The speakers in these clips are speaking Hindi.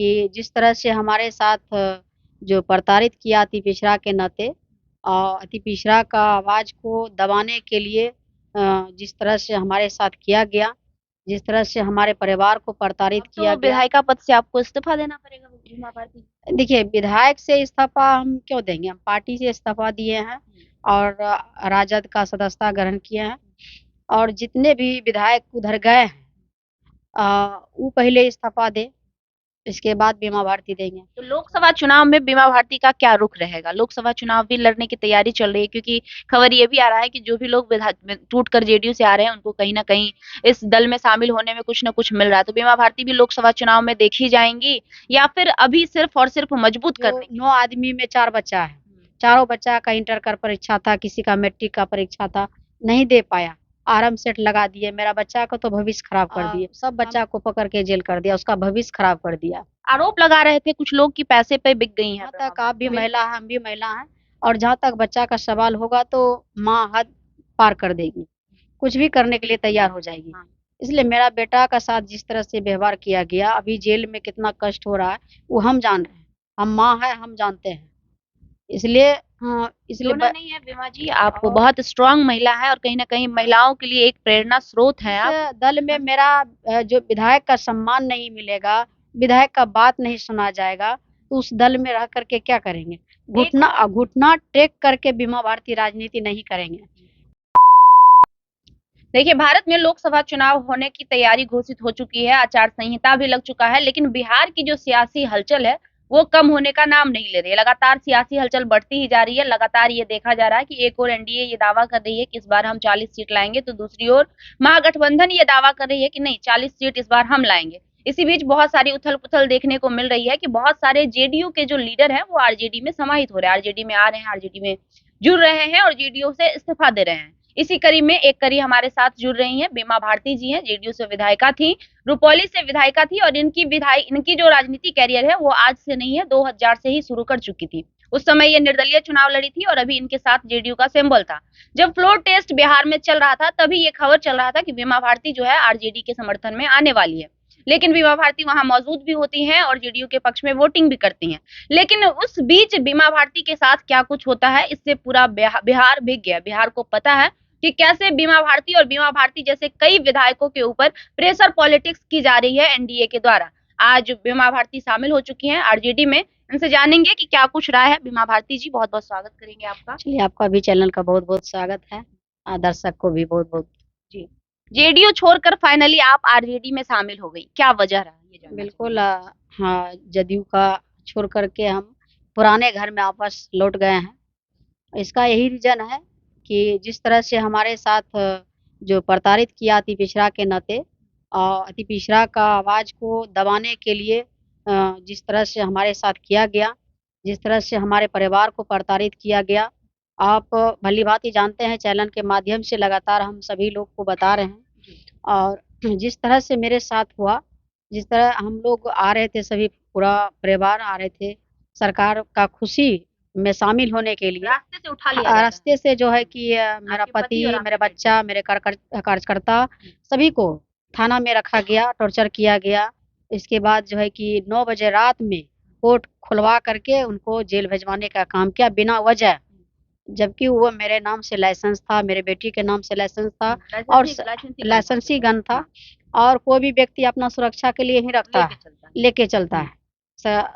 कि जिस तरह से हमारे साथ जो प्रताड़ित किया अति पिछड़ा के नाते, अति पिछड़ा का आवाज़ को दबाने के लिए जिस तरह से हमारे साथ किया गया, जिस तरह से हमारे परिवार को प्रताड़ित अब किया तो गया। विधायिका पद से आपको इस्तीफा देना पड़ेगा बीमा भारती। देखिए, विधायक से इस्तीफ़ा हम क्यों देंगे? हम पार्टी से इस्तीफ़ा दिए हैं और राजद का सदस्यता ग्रहण किए हैं और जितने भी विधायक उधर गए हैं वो पहले इस्तीफ़ा दें, इसके बाद बीमा भारती देंगे। तो लोकसभा चुनाव में बीमा भारती का क्या रुख रहेगा? लोकसभा चुनाव भी लड़ने की तैयारी चल रही है, क्योंकि खबर ये भी आ रहा है कि जो भी लोग टूट कर जेडीयू से आ रहे हैं उनको कहीं ना कहीं इस दल में शामिल होने में कुछ ना कुछ मिल रहा है। तो बीमा भारती भी लोकसभा चुनाव में देखी जाएंगी या फिर अभी सिर्फ और सिर्फ मजबूत जो करने के 9 आदमी में 4 बच्चा है, चारों बच्चा का इंटर का परीक्षा था, किसी का मैट्रिक का परीक्षा था, नहीं दे पाया, आराम सेट लगा दिए, मेरा बच्चा का तो भविष्य खराब कर दिए, सब बच्चा को पकड़ के जेल कर दिया, उसका भविष्य खराब कर दिया। आरोप लगा रहे थे कुछ लोग कि पैसे पे बिक गई हैं जहाँ बीमा तक आप भी भारती। महिला हैं, हम भी महिला हैं और जहाँ तक बच्चा का सवाल होगा तो माँ हद पार कर देगी, कुछ भी करने के लिए तैयार हो जाएगी। हाँ। इसलिए मेरा बेटा का साथ जिस तरह से व्यवहार किया गया, अभी जेल में कितना कष्ट हो रहा है, वो हम जान रहे हैं, हम माँ हैं, हम जानते हैं। इसलिए इसलिए रोना नहीं है बीमा जी, आप बहुत स्ट्रांग महिला है और कहीं ना कहीं महिलाओं के लिए एक प्रेरणा स्रोत है आप। इस दल में मेरा जो विधायक का सम्मान नहीं मिलेगा, विधायक का बात नहीं सुना जाएगा, तो उस दल में रह करके क्या करेंगे? घुटना घुटना टेक करके बीमा भारती राजनीति नहीं करेंगे। देखिए, भारत में लोकसभा चुनाव होने की तैयारी घोषित हो चुकी है, आचार संहिता भी लग चुका है, लेकिन बिहार की जो सियासी हलचल है वो कम होने का नाम नहीं ले रही है। लगातार सियासी हलचल बढ़ती ही जा रही है। लगातार ये देखा जा रहा है कि एक और एनडीए ये दावा कर रही है कि इस बार हम 40 सीट लाएंगे, तो दूसरी ओर महागठबंधन ये दावा कर रही है कि नहीं, 40 सीट इस बार हम लाएंगे। इसी बीच बहुत सारी उथल पुथल देखने को मिल रही है कि बहुत सारे जेडीयू के जो लीडर हैं वो आरजेडी में समाहित हो रहे हैं, आरजेडी में आ रहे हैं, आरजेडी में जुड़ रहे हैं और जेडीयू से इस्तीफा दे रहे हैं। इसी कड़ी में एक कड़ी हमारे साथ जुड़ रही हैं बीमा भारती जी हैं, जेडीयू से विधायिका थी, रुपौली से विधायिका थी और इनकी जो राजनीति कैरियर है वो आज से नहीं है, 2000 से ही शुरू कर चुकी थी। उस समय ये निर्दलीय चुनाव लड़ी थी और अभी इनके साथ जेडीयू का सिंबल था। जब फ्लोर टेस्ट बिहार में चल रहा था तभी ये खबर चल रहा था कि बीमा भारती जो है आरजेडी के समर्थन में आने वाली है, लेकिन बीमा भारती वहां मौजूद भी होती हैं और जेडीयू के पक्ष में वोटिंग भी करती हैं। लेकिन उस बीच बीमा भारती के साथ क्या कुछ होता है इससे पूरा बिहार भीग गया। बिहार को पता है कि कैसे बीमा भारती और बीमा भारती जैसे कई विधायकों के ऊपर प्रेशर पॉलिटिक्स की जा रही है एनडीए के द्वारा। आज बीमा भारती शामिल हो चुकी हैं आरजेडी में, इनसे जानेंगे कि क्या कुछ राय है। बीमा भारती जी, बहुत बहुत स्वागत करेंगे आपका। चलिए, आपका भी चैनल का बहुत बहुत स्वागत है, दर्शक को भी बहुत बहुत। जी, जेडीयू छोड़कर फाइनली आप आरजेडी में शामिल हो गई, क्या वजह रहा ये जानना बिल्कुल हाँ, जदयू का छोड़ करके हम पुराने घर में वापस लौट गए हैं। इसका यही रीज़न है कि जिस तरह से हमारे साथ जो प्रताड़ित किया अति पिछड़ा के नाते, अति पिछड़ा का आवाज़ को दबाने के लिए जिस तरह से हमारे साथ किया गया, जिस तरह से हमारे परिवार को प्रताड़ित किया गया, आप भली-भाँति जानते हैं, चैनल के माध्यम से लगातार हम सभी लोग को बता रहे हैं। और जिस तरह से मेरे साथ हुआ, जिस तरह हम लोग आ रहे थे, सभी पूरा परिवार आ रहे थे, सरकार का खुशी में शामिल होने के लिए। रास्ते से उठा लिया जाता है। रास्ते से जो है कि मेरा आपके पति पति, और मेरा आपके बच्चा, मेरे कार्यकर्ता सभी को थाना में रखा गया, टॉर्चर किया गया। इसके बाद जो है कि 9 बजे रात में कोर्ट खुलवा करके उनको जेल भिजवाने का काम किया बिना वजह। जबकि वो मेरे नाम से लाइसेंस था, मेरे बेटी के नाम से लाइसेंस था और लाइसेंसी गन था और कोई भी व्यक्ति अपना सुरक्षा के लिए ही रखता है, लेके चलता है।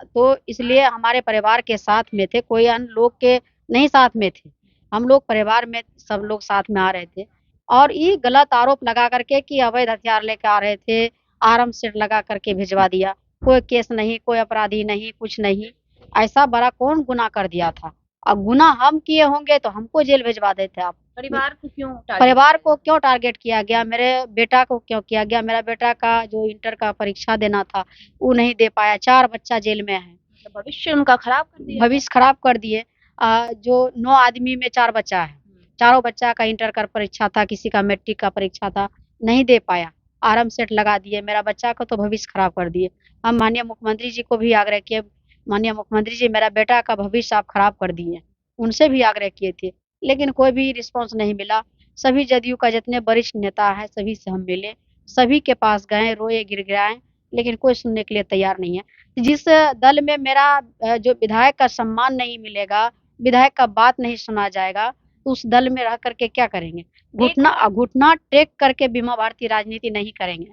तो इसलिए हमारे परिवार के साथ में थे, कोई अन्य लोग के नहीं साथ में थे। हम लोग परिवार में सब लोग साथ में आ रहे थे और ये गलत आरोप लगा करके कि अवैध हथियार लेकर आ रहे थे, आर्म सेट लगा करके भिजवा दिया। कोई केस नहीं, कोई अपराधी नहीं, कुछ नहीं। ऐसा बड़ा कौन गुनाह कर दिया था? अब गुनाह हम किए होंगे तो हमको जेल भिजवा देते आप। परिवार को क्यों टारगेट किया गया? मेरे बेटा को क्यों किया गया? मेरा बेटा का जो इंटर का परीक्षा देना था, वो नहीं दे पाया। 4 बच्चा जेल में है। भविष्य उनका खराब कर दिया। भविष्य खराब कर दिए। जो 9 आदमी में 4 बच्चा है, चारों बच्चा का इंटर का परीक्षा था, किसी का मैट्रिक का परीक्षा था, नहीं दे पाया। आर्म सेट लगा दिए, मेरा बच्चा का तो भविष्य खराब कर दिए। हम माननीय मुख्यमंत्री जी को भी आग्रह किए, माननीय मुख्यमंत्री जी, मेरा बेटा का भविष्य आप खराब कर दिए। उनसे भी आग्रह किए थे, लेकिन कोई भी रिस्पॉन्स नहीं मिला। सभी जदयू का जितने वरिष्ठ नेता है, सभी से हम मिले, सभी के पास गए, रोए गिड़गिड़ाए, लेकिन कोई सुनने के लिए तैयार नहीं है। जिस दल में मेरा जो विधायक का सम्मान नहीं मिलेगा, विधायक का बात नहीं सुना जाएगा, तो उस दल में रह करके क्या करेंगे? एक घुटना घुटना टेक करके बीमा भारती राजनीति नहीं करेंगे।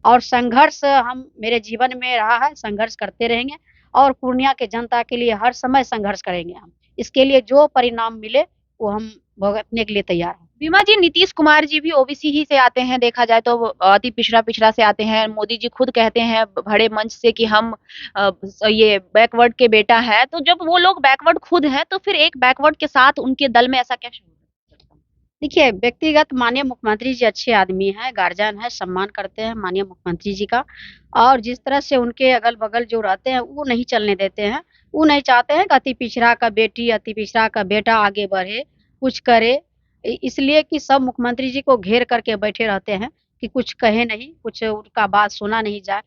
और संघर्ष हम मेरे जीवन में रहा है, संघर्ष करते रहेंगे और पूर्णिया के जनता के लिए हर समय संघर्ष करेंगे हम। इसके लिए जो परिणाम मिले वो हम भुगतने के लिए तैयार हैं। बीमा जी, नीतीश कुमार जी भी ओबीसी ही से आते हैं, देखा जाए तो वो अति पिछड़ा पिछड़ा से आते हैं। मोदी जी खुद कहते हैं बड़े मंच से कि हम ये बैकवर्ड के बेटा है। तो जब वो लोग बैकवर्ड खुद हैं तो फिर एक बैकवर्ड के साथ उनके दल में ऐसा क्या शुरू होता है? देखिए, व्यक्तिगत माननीय मुख्यमंत्री जी अच्छे आदमी हैं, गार्जियन हैं, सम्मान करते हैं माननीय मुख्यमंत्री जी का। और जिस तरह से उनके अगल-बगल जो रहते हैं, वो नहीं चलने देते हैं। वो नहीं चाहते हैं कि अति पिछड़ा का बेटी, अति पिछड़ा का बेटा आगे बढ़े, कुछ करे। इसलिए कि सब मुख्यमंत्री जी को घेर करके बैठे रहते हैं कि कुछ कहे नहीं, कुछ उनका बात सुना नहीं जाए।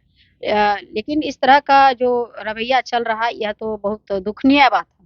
लेकिन इस तरह का जो रवैया चल रहा है, यह तो बहुत दुखनीय बात है।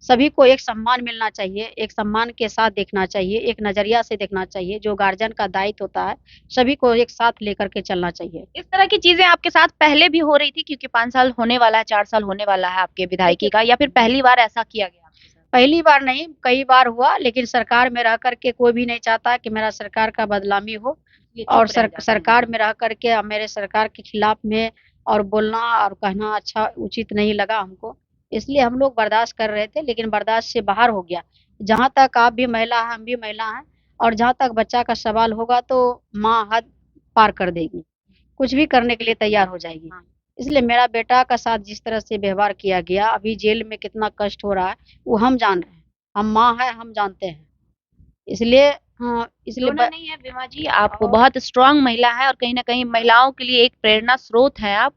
सभी को एक सम्मान मिलना चाहिए, एक सम्मान के साथ देखना चाहिए, एक नज़रिया से देखना चाहिए, जो गार्जियन का दायित्व होता है, सभी को एक साथ लेकर के चलना चाहिए। इस तरह की चीजें आपके साथ पहले भी हो रही थी, क्योंकि 5 साल होने वाला है, 4 साल होने वाला है आपके विधायकी का, या फिर पहली बार ऐसा किया गया आपके साथ? पहली बार नहीं, कई बार हुआ, लेकिन सरकार में रह कर के कोई भी नहीं चाहता कि मेरा सरकार का बदनामी हो। ये और चुप रह जाते हैं। सरकार में रह कर के मेरे सरकार के खिलाफ में और बोलना और कहना अच्छा उचित नहीं लगा हमको। इसलिए हम लोग बर्दाश्त कर रहे थे, लेकिन बर्दाश्त से बाहर हो गया। जहाँ तक आप भी महिला हैं, हम भी महिला हैं, और जहाँ तक बच्चा का सवाल होगा तो माँ हद पार कर देगी, कुछ भी करने के लिए तैयार हो जाएगी। हाँ। इसलिए मेरा बेटा का साथ जिस तरह से व्यवहार किया गया, अभी जेल में कितना कष्ट हो रहा है, वो हम जान रहे हैं। हम माँ हैं, हम जानते हैं। इसलिए इसलिए रोना नहीं है बीमा जी, आप बहुत स्ट्रांग महिला है और कहीं ना कहीं महिलाओं के लिए एक प्रेरणा स्रोत है आप।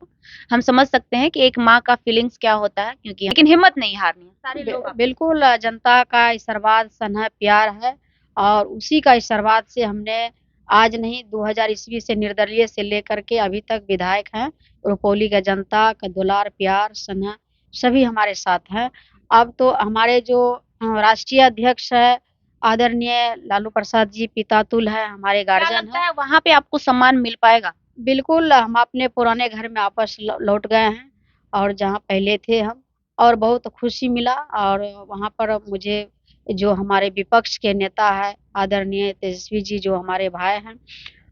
हम समझ सकते हैं कि एक माँ का फीलिंग्स क्या होता है, क्योंकि लेकिन हिम्मत नहीं हारनी है। सारे लोग बिल्कुल जनता का आशीर्वाद स्नेह प्यार है, और उसी का आशीर्वाद से हमने आज नहीं 2000 ईस्वी से निर्दलीय से लेकर के अभी तक विधायक हैं। रुपौली का जनता का दुलार प्यार स्नेह सभी हमारे साथ हैं। अब तो हमारे जो राष्ट्रीय अध्यक्ष है आदरणीय लालू प्रसाद जी पितातुल है, हमारे क्या गार्जियन लगता है। है वहां पे आपको सम्मान मिल पाएगा? बिल्कुल, हम अपने पुराने घर में वापस लौट गए हैं, और जहाँ पहले थे हम, और बहुत खुशी मिला। और वहाँ पर मुझे जो हमारे विपक्ष के नेता हैं, आदरणीय तेजस्वी जी जो हमारे भाई हैं,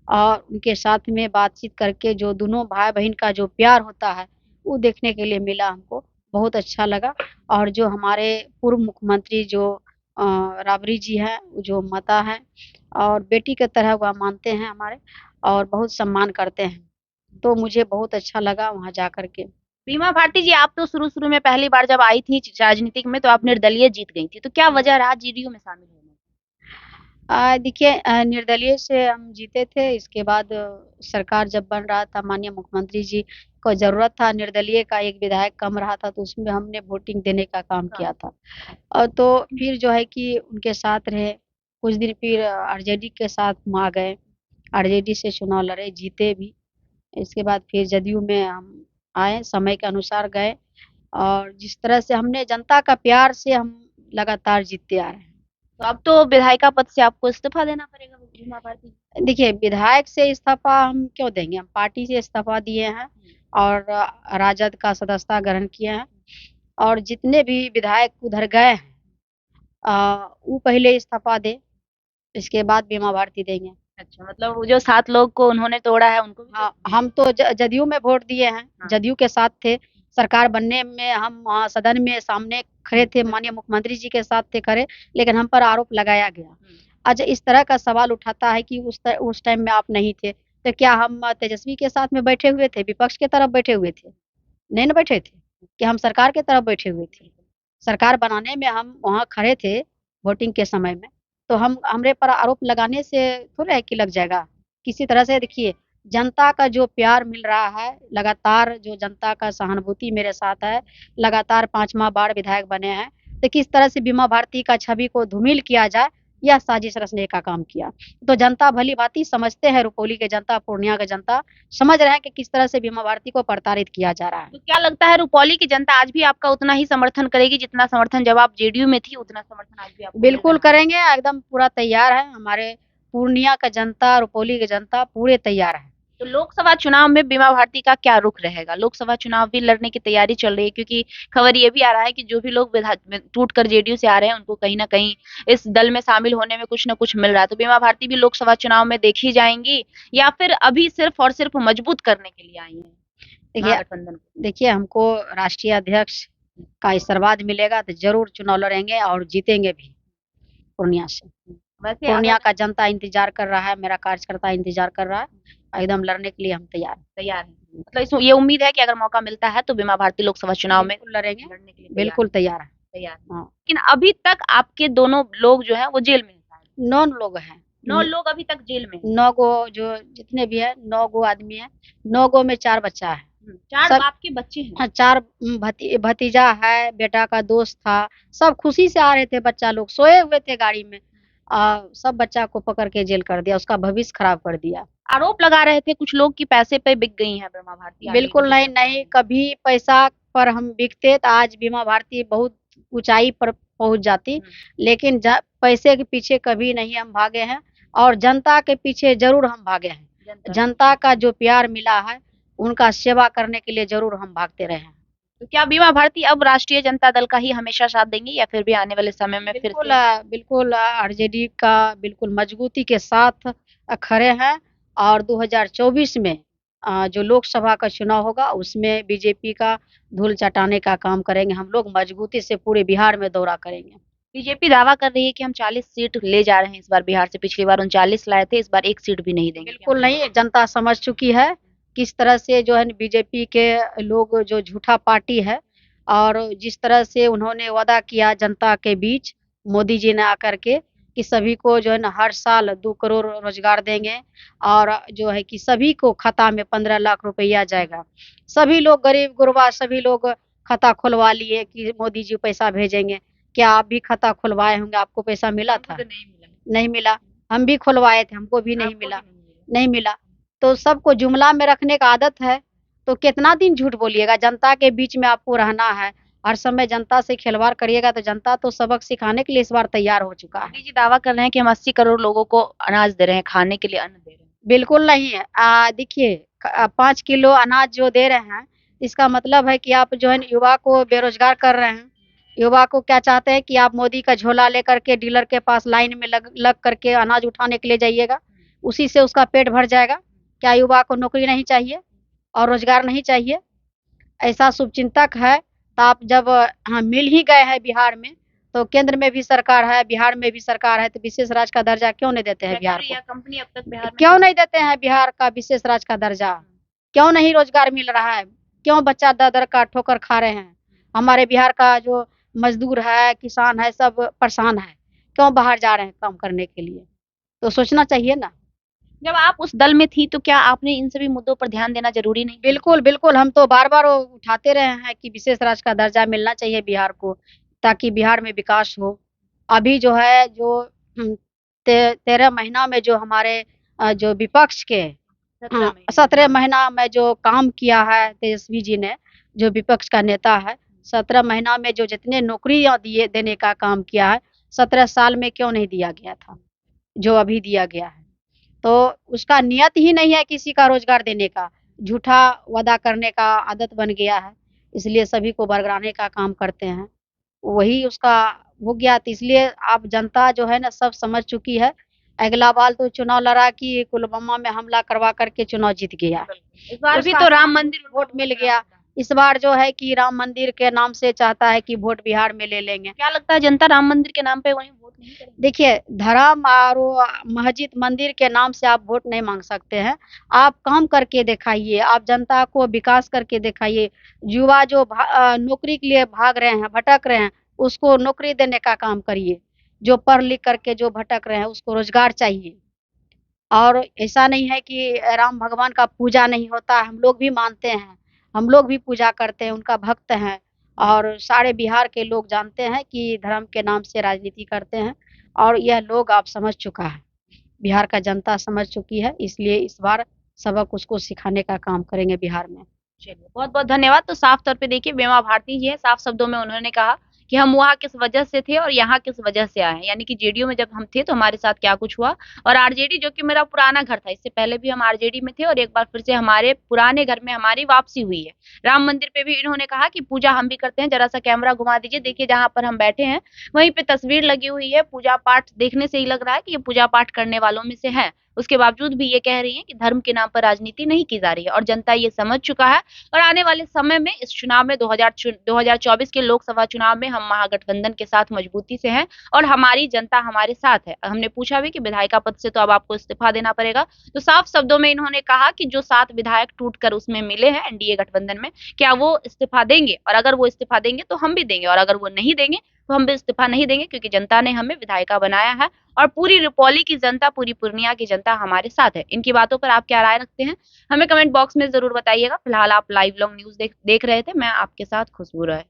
और उनके साथ में बातचीत करके जो दोनों भाई-बहन का जो प्यार होता है, वो देखने के लिए मिला हमको, बहुत अच्छा लगा। और जो हमारे पूर्व मुख्यमंत्री जो राबड़ी जी हैं, जो माता हैं, और बेटी की तरह वह मानते हैं हमारे, और बहुत सम्मान करते हैं। तो मुझे बहुत अच्छा लगा वहाँ जा कर के। बीमा भारती जी, आप तो शुरू-शुरू में पहली बार जब आई थी राजनीतिक में तो आप निर्दलीय जीत गई थी। तो क्या वजह रहा जेडीयू में शामिल होने की? देखिए, निर्दलीय से हम जीते थे, इसके बाद सरकार जब बन रहा था, माननीय मुख्यमंत्री जी को ज़रूरत था निर्दलीय का, एक विधायक कम रहा था, तो उसमें हमने वोटिंग देने का काम किया था। और तो फिर जो है कि उनके साथ रहे, कुछ दिन फिर आरजेडी के साथ हम आ गए, आरजेडी से चुनाव लड़े, जीते भी। इसके बाद फिर जदयू में हम आए, समय के अनुसार गए, और जिस तरह से हमने जनता का प्यार से हम लगातार जीतते आ रहे हैं। तो अब तो विधायिका पद से आपको इस्तीफा देना पड़ेगा बीमा भारती जी। देखिए, विधायक से इस्तीफा हम क्यों देंगे? हम पार्टी से इस्तीफा दिए हैं, और राजद का सदस्यता ग्रहण किए हैं, और जितने भी विधायक उधर गए हैं वो पहले इस्तीफा दें, इसके बाद बीमा भारती देंगे। अच्छा, मतलब वो जो 7 लोग को उन्होंने तोड़ा है उनको भी हाँ, हम तो जदयू में वोट दिए हैं, हाँ। जदयू के साथ थे। सरकार बनने में हम वहाँ सदन में सामने खड़े थे, माननीय मुख्यमंत्री जी के साथ थे खड़े, लेकिन हम पर आरोप लगाया गया। अच्छा, इस तरह का सवाल उठाता है कि उस टाइम में आप नहीं थे, तो क्या हम तेजस्वी के साथ में बैठे हुए थे, विपक्ष की तरफ बैठे हुए थे? नहीं ना बैठे थे, कि हम सरकार की तरफ बैठे हुए थे। सरकार बनाने में हम वहाँ खड़े थे वोटिंग के समय में, तो हम हमरे पर आरोप लगाने से थोड़ा है कि लग जाएगा। किसी तरह से देखिए, जनता का जो प्यार मिल रहा है, लगातार जो जनता का सहानुभूति मेरे साथ है, लगातार 5वाँ बार विधायक बने हैं, तो किस तरह से बीमा भारती का छवि को धूमिल किया जाए, यह साजिश रचने का काम किया। तो जनता भली-भांति समझते हैं, रुपौली के जनता, पूर्णिया के जनता समझ रहे हैं कि किस तरह से बीमा भारती को प्रताड़ित किया जा रहा है। तो क्या लगता है रुपौली की जनता आज भी आपका उतना ही समर्थन करेगी जितना समर्थन जब आप जेडीयू में थी, उतना समर्थन आज भी आपको बिल्कुल मिल रहा है? करेंगे, एकदम पूरा तैयार है। हमारे पूर्णिया का जनता, रुपौली की जनता पूरे तैयार है। तो लोकसभा चुनाव में बीमा भारती का क्या रुख रहेगा? लोकसभा चुनाव भी लड़ने की तैयारी चल रही है, क्योंकि खबर ये भी आ रहा है कि जो भी लोग टूट कर जेडीयू से आ रहे हैं उनको कहीं ना कहीं इस दल में शामिल होने में कुछ ना कुछ मिल रहा है। तो बीमा भारती भी लोकसभा चुनाव में देखी जाएंगी या फिर अभी सिर्फ और सिर्फ मजबूत करने के लिए आई है देखिए महागठबंधन को? देखिए हमको राष्ट्रीय अध्यक्ष का आशीर्वाद मिलेगा तो जरूर चुनाव लड़ेंगे और जीतेंगे भी पूर्णिया से। वैसे पूर्णिया अगर का जनता इंतजार कर रहा है, मेरा कार्यकर्ता इंतजार कर रहा है, एकदम लड़ने के लिए हम तैयार हैं। तैयार है, मतलब इसमें ये उम्मीद है कि अगर मौका मिलता है तो बीमा भारती लोकसभा चुनाव में बिल्कुल लड़ेंगे, लड़ने के लिए बिल्कुल तैयार है। तैयार है। हाँ, लेकिन अभी तक आपके दोनों लोग जो है वो जेल में हैं। 9 लोग हैं। 9 लोग अभी तक जेल में हैं। 9 गो जो जितने भी हैं 9 गो आदमी हैं, 9 गो में 4 बच्चा है। 4 सब बाप के बच्चे हैं। हाँ, 4 भतीजा है, बेटा का दोस्त था, सब खुशी से आ रहे थे, बच्चा लोग सोए हुए थे गाड़ी में। सब बच्चा को पकड़ के जेल कर दिया, उसका भविष्य खराब कर दिया। आरोप लगा रहे थे कुछ लोग कि पैसे पे बिक गई हैं बीमा भारती। आगे बिल्कुल इनकी नहीं, चर्चा नहीं, है। कभी पैसा पर हम बिकते तो आज बीमा भारती बहुत ऊंचाई पर पहुंच जाती, लेकिन पैसे के पीछे कभी नहीं हम भागे हैं और जनता के पीछे जरूर हम भागे हैं। जनता का जो प्यार मिला है, उनका सेवा करने के लिए जरूर हम भागते रहे हैं। तो क्या बीमा भारती अब राष्ट्रीय जनता दल का ही हमेशा साथ देंगी या फिर भी आने वाले समय में फिर बिल्कुल से? बिल्कुल आरजेडी का बिल्कुल मजबूती के साथ खड़े हैं और 2024 में जो लोकसभा का चुनाव होगा उसमें बीजेपी का धूल चटाने का काम करेंगे। हम लोग मजबूती से पूरे बिहार में दौरा करेंगे। बीजेपी दावा कर रही है कि हम 40 सीट ले जा रहे हैं इस बार बिहार से। पिछली बार 39 लाए थे, इस बार 1 सीट भी नहीं देंगे। बिल्कुल नहीं, जनता समझ चुकी है किस तरह से जो है बीजेपी के लोग जो झूठा पार्टी है और जिस तरह से उन्होंने वादा किया जनता के बीच मोदी जी ने आकर के कि सभी को जो है ना हर साल 2 करोड़ रोजगार देंगे और जो है कि सभी को खाता में 15 लाख रुपया जाएगा। सभी लोग गरीब गुरबा सभी लोग खाता खुलवा लिए कि मोदी जी पैसा भेजेंगे। क्या आप भी खाता खुलवाए होंगे, आपको पैसा मिला था? नहीं मिला। हम भी खुलवाए थे, हमको भी नहीं मिला। नहीं मिला। तो सबको जुमला में रखने का आदत है, तो कितना दिन झूठ बोलिएगा? जनता के बीच में आपको रहना है, हर समय जनता से खिलवाड़ करिएगा तो जनता तो सबक सिखाने के लिए इस बार तैयार हो चुका है। मोदी जी दावा कर रहे हैं कि हम 80 करोड़ लोगों को अनाज दे रहे हैं, खाने के लिए अन्न दे रहे हैं। बिल्कुल नहीं है। देखिए 5 किलो अनाज जो दे रहे हैं, इसका मतलब है कि आप जो है युवा को बेरोजगार कर रहे हैं। युवा को क्या चाहते हैं कि आप मोदी का झोला लेकर के डीलर के पास लाइन में लग लग करके अनाज उठाने के लिए जाइएगा, उसी से उसका पेट भर जाएगा। क्या युवा को नौकरी नहीं चाहिए और रोजगार नहीं चाहिए? ऐसा शुभचिंतक है तो आप जब मिल ही गए हैं बिहार में, तो केंद्र में भी सरकार है, बिहार में भी सरकार है, तो विशेष राज्य का दर्जा क्यों नहीं देते हैं बिहार को? कंपनी अब तक बिहार में क्यों नहीं देते हैं बिहार का विशेष राज्य का दर्जा? क्यों नहीं रोजगार मिल रहा है? क्यों बच्चा दर-दर का ठोकर खा रहे हैं? हमारे बिहार का जो मजदूर है, किसान है, सब परेशान है। क्यों बाहर जा रहे हैं काम करने के लिए? तो सोचना चाहिए ना। जब आप उस दल में थी तो क्या आपने इन सभी मुद्दों पर ध्यान देना जरूरी नहीं? बिल्कुल, बिल्कुल, हम तो बार-बार वो उठाते रहे हैं कि विशेष राज्य का दर्जा मिलना चाहिए बिहार को, ताकि बिहार में विकास हो। अभी जो है जो 13 महीना में जो हमारे जो विपक्ष के 17 महीना में जो काम किया है तेजस्वी जी ने, जो विपक्ष का नेता है, 17 महीना में जो जितने नौकरियाँ देने का काम किया है, 17 साल में क्यों नहीं दिया गया था, जो अभी दिया गया है। तो उसका नियत ही नहीं है किसी का रोजगार देने का, झूठा वादा करने का आदत बन गया है, इसलिए सभी को बरगलाने का काम करते हैं। वही उसका हो गया, तो इसलिए अब जनता जो है ना सब समझ चुकी है। अगला बार तो चुनाव लड़ा कि पुलवामा में हमला करवा करके चुनाव जीत गया। इस बार भी उसका तो राम मंदिर वोट मिल गया। इस बार जो है कि राम मंदिर के नाम से चाहता है कि वोट बिहार में ले लेंगे। क्या लगता है जनता राम मंदिर के नाम पे वहीं वोट नहीं करेगी? देखिए धर्म और वो मस्जिद मंदिर के नाम से आप वोट नहीं मांग सकते हैं। आप काम करके दिखाइए, आप जनता को विकास करके दिखाइए। युवा जो नौकरी के लिए भाग रहे हैं, भटक रहे हैं, उसको नौकरी देने का काम करिए। जो पढ़ लिख करके जो भटक रहे हैं उसको रोजगार चाहिए। और ऐसा नहीं है कि राम भगवान का पूजा नहीं होता, हम लोग भी मानते हैं, हम लोग भी पूजा करते हैं, उनका भक्त हैं और सारे बिहार के लोग जानते हैं कि धर्म के नाम से राजनीति करते हैं और यह लोग आप समझ चुका है, बिहार का जनता समझ चुकी है, इसलिए इस बार सबक उसको सिखाने का काम करेंगे बिहार में। चलिए बहुत बहुत धन्यवाद। तो साफ तौर पे देखिए बीमा भारती जी है, साफ शब्दों में उन्होंने कहा कि हम वहाँ किस वजह से थे और यहाँ किस वजह से आए हैं। यानी कि जेडीयू में जब हम थे तो हमारे साथ क्या कुछ हुआ, और आरजेडी जो कि मेरा पुराना घर था, इससे पहले भी हम आरजेडी में थे और एक बार फिर से हमारे पुराने घर में हमारी वापसी हुई है। राम मंदिर पे भी इन्होंने कहा कि पूजा हम भी करते हैं, जरा सा कैमरा घुमा दीजिए, देखिए जहां पर हम बैठे हैं वहीं पे तस्वीर लगी हुई है। पूजा पाठ देखने से ही लग रहा है कि ये पूजा पाठ करने वालों में से हैं। उसके बावजूद भी ये कह रही हैं कि धर्म के नाम पर राजनीति नहीं की जा रही है, और जनता ये समझ चुका है। और आने वाले समय में इस चुनाव में 2024 के लोकसभा चुनाव में हम महागठबंधन के साथ मजबूती से हैं और हमारी जनता हमारे साथ है। हमने पूछा भी कि विधायिका पद से तो अब आपको इस्तीफा देना पड़ेगा, तो साफ शब्दों में इन्होंने कहा कि जो 7 विधायक टूटकर उसमें मिले हैं एनडीए गठबंधन में, क्या वो इस्तीफा देंगे, और अगर वो इस्तीफा देंगे तो हम भी देंगे, और अगर वो नहीं देंगे तो हम भी इस्तीफा नहीं देंगे, क्योंकि जनता ने हमें विधायिका बनाया है और पूरी रुपौली की जनता, पूरी पूर्णिया की जनता हमारे साथ है। इनकी बातों पर आप क्या राय रखते हैं, हमें कमेंट बॉक्स में जरूर बताइएगा। फिलहाल आप लाइव लॉन्ग न्यूज देख रहे थे, मैं आपके साथ खुशबू राय।